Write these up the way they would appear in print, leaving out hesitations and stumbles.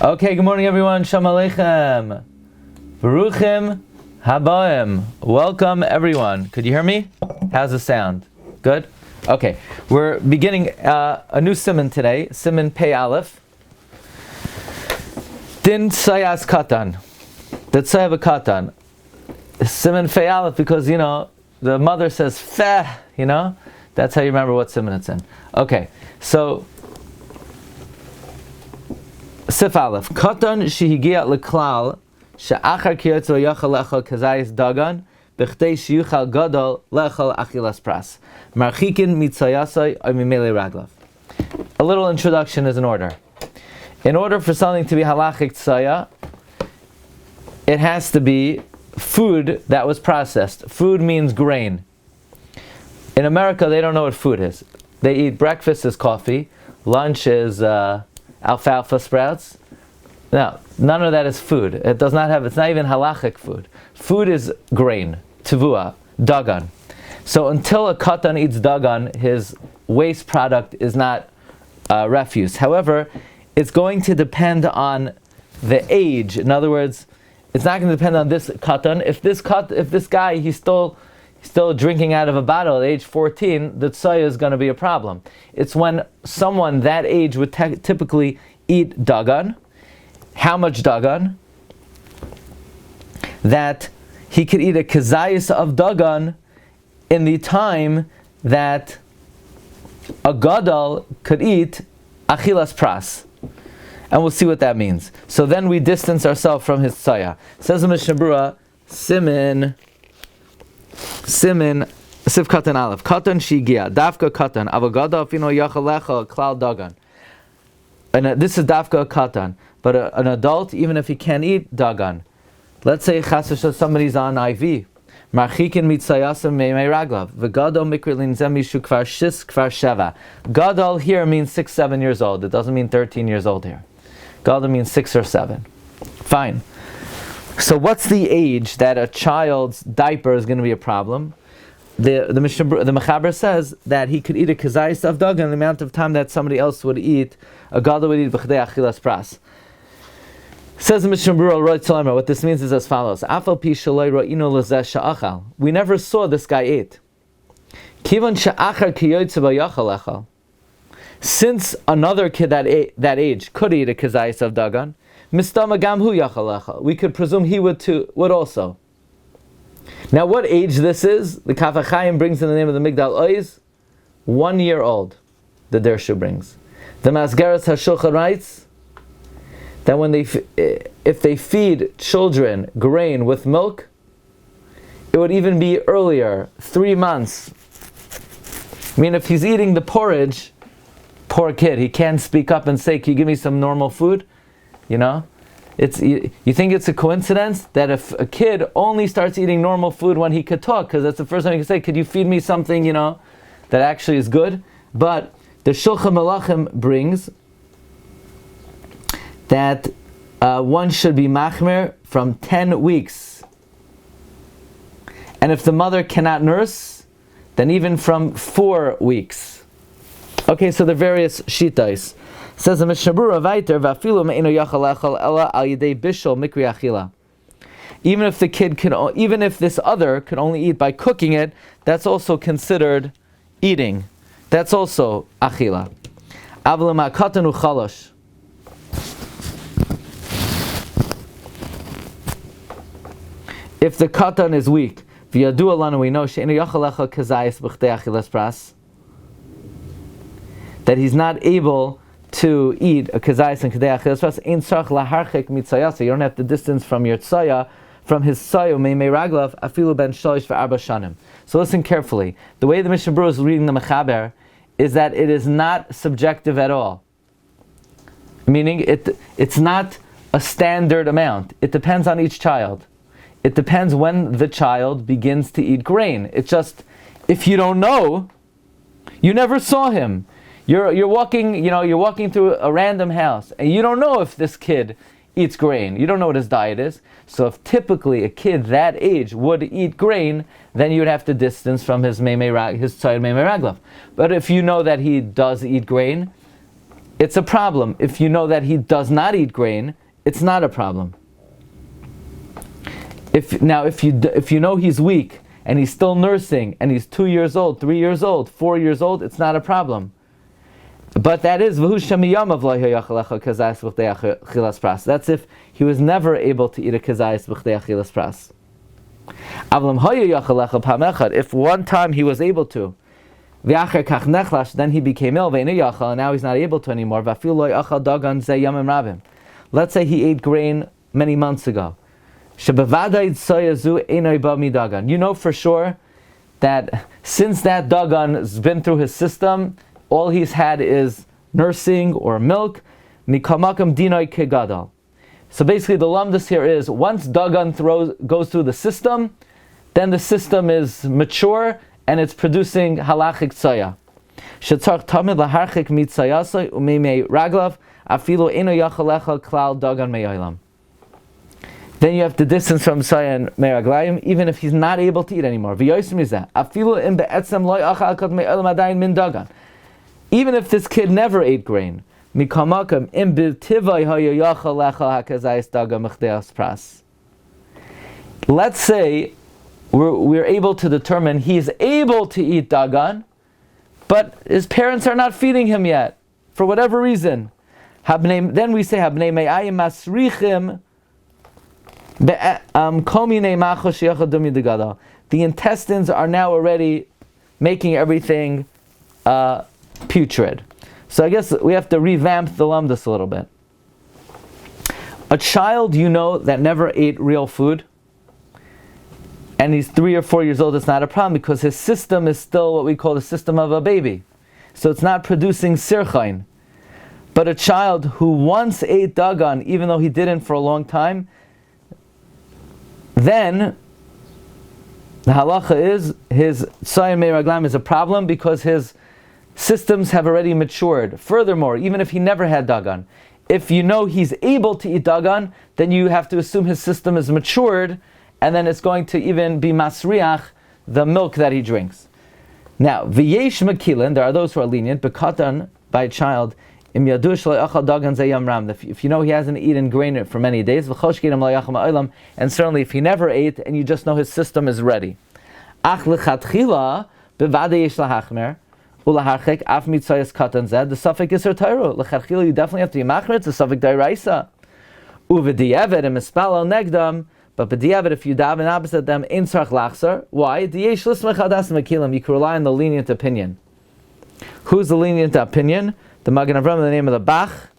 Okay, good morning everyone. Shalom Aleichem. Baruchim Habaim. Welcome everyone. Could you hear me? How's the sound? Good? Okay, we're beginning a new Siman today. Siman Pei Aleph. Din Sayas Katan. The Tsayav Katan. Siman Pei Aleph because, the mother says Feh, That's how you remember what Siman it's in. Okay, so Sif Aleph. Katan shehigia leklal she'achar kiyotz v'yachal lechal kazayis dagan b'chtei sheyuchal gadol lechal achilas pras marchikin mitzayasai or mimele raglav. A little introduction is in order. In order for something to be halachic tzaya, it has to be food that was processed. Food means grain. In America, they don't know what food is. They eat breakfast is coffee, lunch is alfalfa sprouts. No, none of that is food. It's not even halachic food. Food is grain, tevua, dagan. So until a katan eats dagan, his waste product is not refuse. However, it's going to depend on the age. In other words, it's not going to depend on this katan. If this guy, he's still drinking out of a bottle at age 14, the tzaya is going to be a problem. It's when someone that age would typically eat dagan. How much dagan? That he could eat a kazayis of dagan in the time that a gadol could eat achilas pras. And we'll see what that means. So then we distance ourselves from his tzaya. Says the Mishna, Siman, Sif Katan Aleph. Katan Shigia, Dafka Katan, Avogada Fino Yachalecha, Klal Dagan. And this is Dafka Katan. But an adult, even if he can't eat Dagan, let's say somebody's on IV, Marchikin Mitzayasam Meimei Raglav, V'Gadol Mikrilin Zemishu Kvar Shis Kvar Sheva. Gadol here means 6-7 years old. It doesn't mean 13 years old here. Gadol means 6 or 7. Fine. So what's the age that a child's diaper is going to be a problem? The Mechaber says that he could eat a kazayis of dagan the amount of time that somebody else would eat, a gadol would eat b'chdei achilas pras. Says the Mishna, what this means is as follows: Afal pi shaloi ro'inu lezeh sha'achal. We never saw this guy eat. Kivan sha'achar kiyotze b'yachal echal. Since another kid that age could eat a kazayis of dagan, mistama gam hu yachal echal. We could presume he would also. Now, what age this is? The Kaf HaChaim brings in the name of the Migdal Oiz, 1 year old. The Dershu brings. The Masgaras HaShulchan writes that if they feed children grain with milk, it would even be earlier, 3 months. I mean, if he's eating the porridge, poor kid, he can't speak up and say, "Can you give me some normal food?" You think it's a coincidence that if a kid only starts eating normal food when he could talk, because that's the first time he can say, "Could you feed me something, that actually is good?" But the Shulchan Malachim brings that one should be machmer from 10 weeks. And if the mother cannot nurse, then even from 4 weeks. Okay, so the various shitais. Says the Mishnah Berura, "Vafilu me'ino yachal echal ela al yedei bishul mikri achila." Even if this other could only eat by cooking it, that's also considered eating. That's also achila. Avle ma'katan uchalosh. If the katan is weak, v'yadu alanu, we know she'ino yachal echal kazayis b'chtei achilas pras, that he's not able to eat a kazayis and kedei achilas pras. Ein tzarich laharchik mitzayasa. You don't have to distance from your tzaya, from his tzaya meimei raglav afilu ben shalish v'arba shanim. So listen carefully. The way the Mishnah Berura is reading the Mechaber is that it is not subjective at all. Meaning it's not a standard amount. It depends on each child. It depends when the child begins to eat grain. It's just, if you don't know, you never saw him. You're walking through a random house and you don't know if this kid eats grain. You don't know what his diet is. So if typically a kid that age would eat grain, then you would have to distance from his tzayid meimei raglav. But if you know that he does eat grain, it's a problem. If you know that he does not eat grain, it's not a problem. If you know he's weak and he's still nursing and he's 2 years old, 3 years old, 4 years old, it's not a problem. But that is that's if he was never able to eat a kezayis b'chdei achilas pras. If one time he was able to, then he became ill, and now he's not able to anymore. Let's say he ate grain many months ago. You know for sure that since that dagan has been through his system, all he's had is nursing or milk. So basically the lamdas here is, once dagan goes through the system, then the system is mature and it's producing halachic tzaya. Then you have the distance from tzaya and meraglayim, even if he's not able to eat anymore. Even if this kid never ate grain, let's say we're able to determine he's able to eat dagan, but his parents are not feeding him yet, for whatever reason. Then we say, the intestines are now already making everything putrid. So I guess we have to revamp the lumdus a little bit. A child that never ate real food, and he's 3 or 4 years old, it's not a problem because his system is still what we call the system of a baby. So it's not producing sirchain. But a child who once ate dagan, even though he didn't for a long time, then the halacha is his tzayim me'raglam is a problem because his systems have already matured. Furthermore, even if he never had dagan, if you know he's able to eat dagan, then you have to assume his system is matured, and then it's going to even be masriach, the milk that he drinks. Now, v'yesh mekilin, there are those who are lenient, bekatan, by a child, im yadu shelo yachal dagan ze yamram, if you know he hasn't eaten grain for many days, v'chosh kidam lo yachal ma'olam, and certainly if he never ate, and you just know his system is ready. Ach lechatchila, bevade yesh lahachmer, ulaharchek af mitzayas katan zed, the suffix is her Torah. Lechatchila, you definitely have to be machmer, it's a suffix dairaisa. Uvediyevet, and mispalo negdam, but b'diavad, if you daven opposite them, in tzarch lachzar. Why? Diyesh lismech hadas mekilim. You can rely on the lenient opinion. Who's the lenient opinion? The Magen Avraham in the name of the Bach.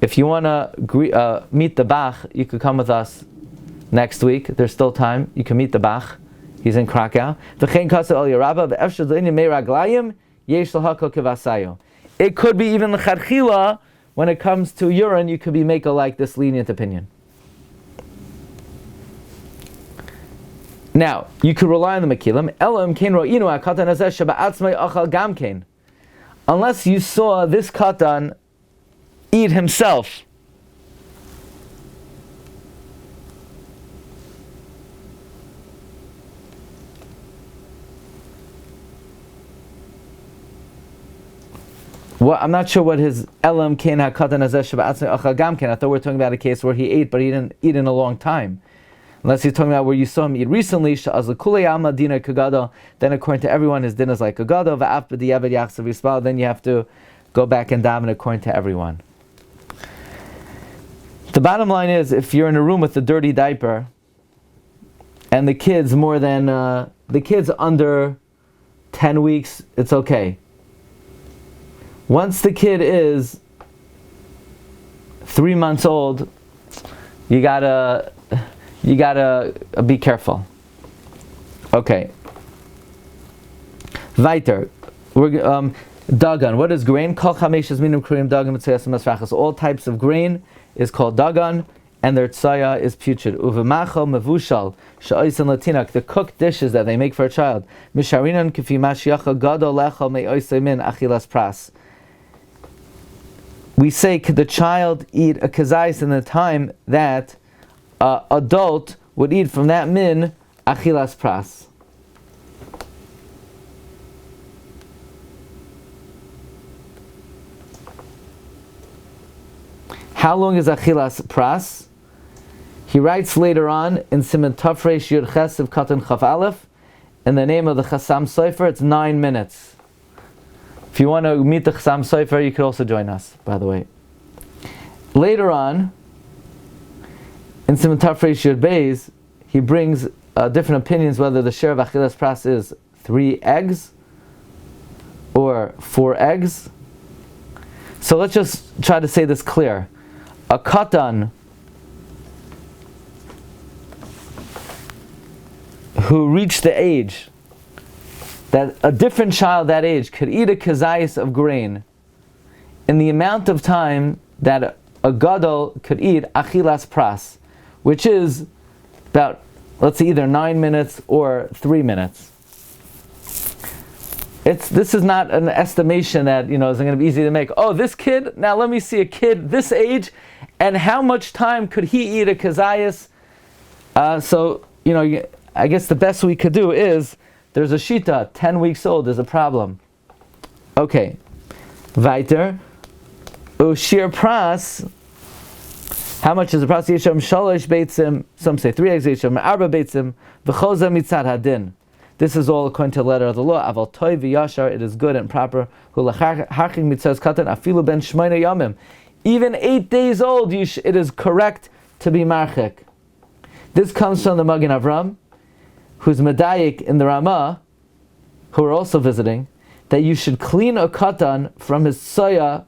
If you want to meet the Bach, you could come with us next week. There's still time. You can meet the Bach. He's in Krakow. V'chein kasa el yarabba v'efshad l'inyan meiraglayim yesh l'hakol kevasayo. It could be even l'chadchila, when it comes to urine, you could be make like this lenient opinion. Now, you could rely on the Mekilim. Elam kein ro'inu ha'katan hazeh sheba'atzmai achal gam kein. Unless you saw this katan eat himself. Well, I'm not sure what his elam kein ha'katan hazeh sheba'atzmai achal gam kein. I thought we were talking about a case where he ate, but he didn't eat in a long time. Unless he's talking about where you saw him eat recently, then according to everyone, his din is like a gado. Then you have to go back and daven according to everyone. The bottom line is, if you're in a room with a dirty diaper, and the kid's under 10 weeks, it's okay. Once the kid is 3 months old, you gotta be careful. Okay. Weiter. Dagan. What is grain? Kol chameshes minum kriyim dagan mitzayas masrachas. All types of grain is called dagan, and their tzaya is putrid. Uvemacho mevushal sha'oisin latinak. The cooked dishes that they make for a child. Misharinan kifi mashiacha gado lechal me'oisay min achilas pras. We say, could the child eat a kazais in the time that adult would eat from that min achilas pras. How long is achilas pras? He writes later on in Siman Tafresh Yud Ches of Katan Chaf Aleph, in the name of the Chassam Sofer, it's 9 minutes. If you want to meet the Chassam Sofer, you could also join us, by the way. Later on, in Siman Tafresh Yud Beis, he brings different opinions whether the share of achilas pras is 3 eggs or 4 eggs. So let's just try to say this clear. A katan who reached the age that a different child that age could eat a kazayis of grain in the amount of time that a gadol could eat achilas pras, which is about, let's say, either 9 minutes or 3 minutes. This is not an estimation that, is going to be easy to make. Oh, this kid, now let me see a kid this age, and how much time could he eat a kazayas? I guess the best we could do is, there's a shita, 10 weeks old is a problem. Okay. Weiter. Ushir pras. How much is the pras? Yesham shalosh beitzim. Some say 3 eggs. Yesham arba beitzim. V'choza mitzad hadin. This is all according to the letter of the law. Aval toy v'yashar, it is good and proper. Hulachaching mitzvahs katan afilu ben shmoina yamim. Even 8 days old, it is correct to be marchik. This comes from the Magen Avram, who's medayik in the Ramah, who are also visiting, that you should clean a katan from his soya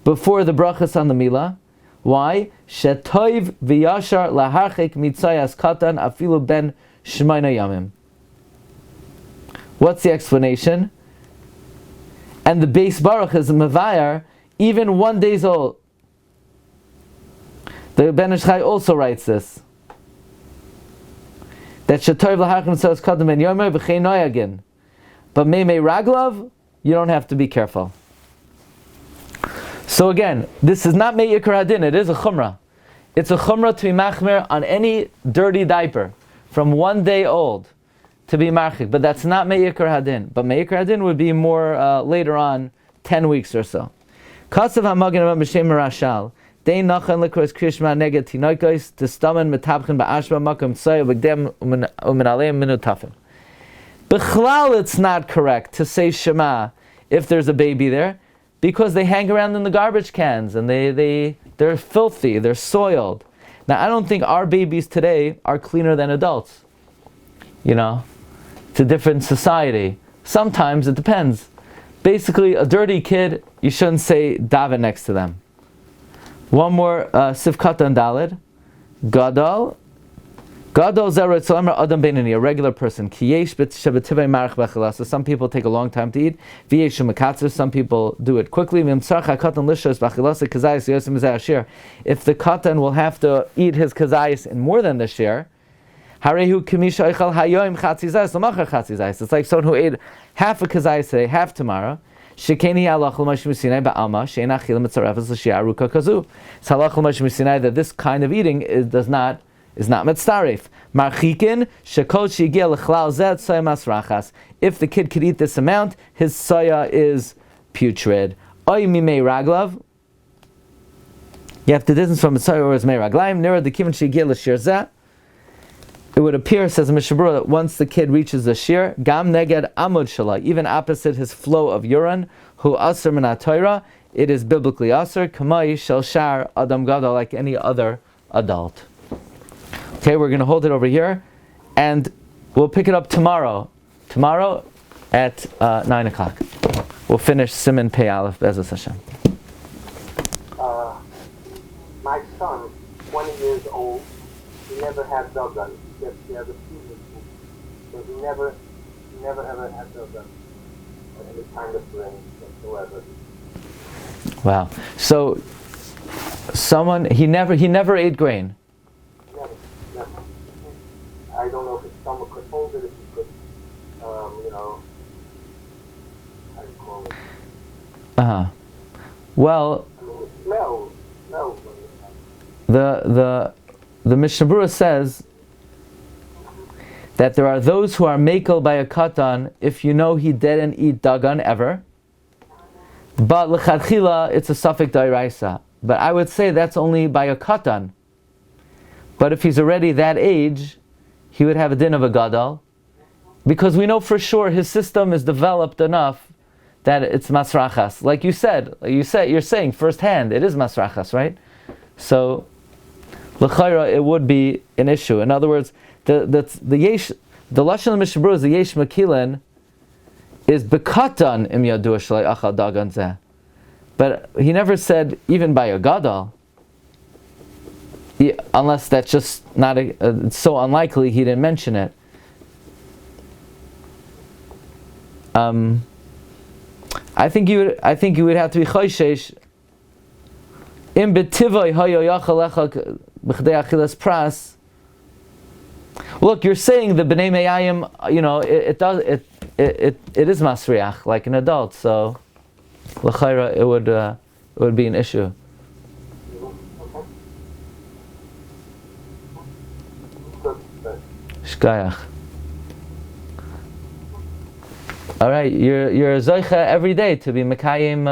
before the brachas on the milah. Why? Shetoiv v'yashar laharchik mitzayas katan afilu ben shmoina yamim. What's the explanation? And the base baruch is mevayar, even 1 day old. The Ben Ish Chai also writes this. That shetoiv laharchik mitzayas katan ben yomer v'chei noyagin. But meimei raglav, you don't have to be careful. So again, this is not me'ikar hadin, it is a chumrah. It's a chumrah to be machmer on any dirty diaper from 1 day old to be marchik, but that's not me'ikar hadin. But me'ikar hadin would be more later on, 10 weeks or so. Kasav ha'magen about b'shem rashal. Dei nachan likros krishma neged tinoikos testamen metabchen ba'ashba makom tsoy v'gdem umin aleim minutafim. B'chlal, it's not correct to say Shema if there's a baby there, because they hang around in the garbage cans and they're filthy, they're soiled. Now, I don't think our babies today are cleaner than adults. It's a different society. Sometimes it depends. Basically, a dirty kid, you shouldn't say daven next to them. One more, Sifkat and Dalid. Gadol. Gadol zera tzalamer adam beinani, a regular person. Kiyesh shebetivay marach b'chila. So some people take a long time to eat. V'yesh mekatzer. Some people do it quickly. V'imtzarch ha'katan lishos b'chilasa kazayis yosim zeh shir. If the katan will have to eat his kazayis in more than the shir, harehu kimisha eichal hayoim chatzizayis l'machar chatzizayis. It's like someone who ate half a kazayis today, half tomorrow. Shekeni halach l'mash misinai ba'alma she'en achila mitzarefes l'shia aruka kazu. It's halach l'mash misinai that this kind of eating is not mitzaref. Marchikin shekol shigel lechlal zed soya masrachas. If the kid could eat this amount, his soya is putrid. Oy mimei raglav. You have the distance from his soya or his mei raglaim. Nira the kiven shigel l'shir zeh. It would appear, says Mishabura, that once the kid reaches the shir, gam neged amud shala, even opposite his flow of urine, hu aser min ha'Torah, it is biblically aser, kamai shel shar adam gadol, like any other adult. Okay, we're going to hold it over here, and we'll pick it up tomorrow. Tomorrow at 9 o'clock. We'll finish Siman Pei Aleph, Be'ezus Hashem. My son, 20 years old, he never had Dogan. He has a fusion, so he never ever had Dogan or any kind of grain whatsoever. Wow. So, he never ate grain. Never. I don't know if his stomach could hold it, if he could, how do you call it? Well, I mean, it smells. The Mishnah Berura says that there are those who are mekel by a katan if you know he didn't eat dagan ever, but l'chadchila it's a suffix d'oraisa. But I would say that's only by a katan. But if he's already that age, he would have a din of a gadol, because we know for sure his system is developed enough that it's masrachas. Like you said, you're saying firsthand, it is masrachas, right? So, l'chayra, it would be an issue. In other words, the lashon mishabru is the yesh makilin is bekatan im yadua shalei achal dagan zeh. But he never said even by a gadol. Unless that's just not it's so unlikely he didn't mention it. I think you would have to be choishesh. Im betivoi hayo yachal lecha b'chdei achilas pras. Look, you're saying the b'nei meyayim, it is masriach like an adult, so l'chayra it would be an issue. Shkayach. All right, you're zoicha every day to be mekayim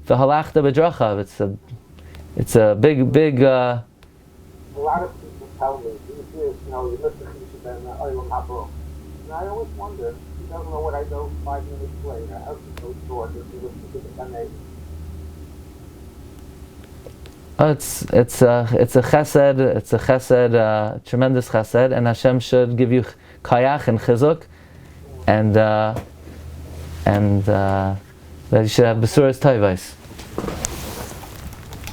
the halachta b'drachav. It's a big. A lot of people tell me, you must have been oilam habo. And I always wonder, he doesn't know what I know 5 minutes later. How is he so short if he listens to the Tanei? It's a chesed. It's a chesed, tremendous chesed, and Hashem should give you kayach and chizuk, and that you should have besuras tayvais.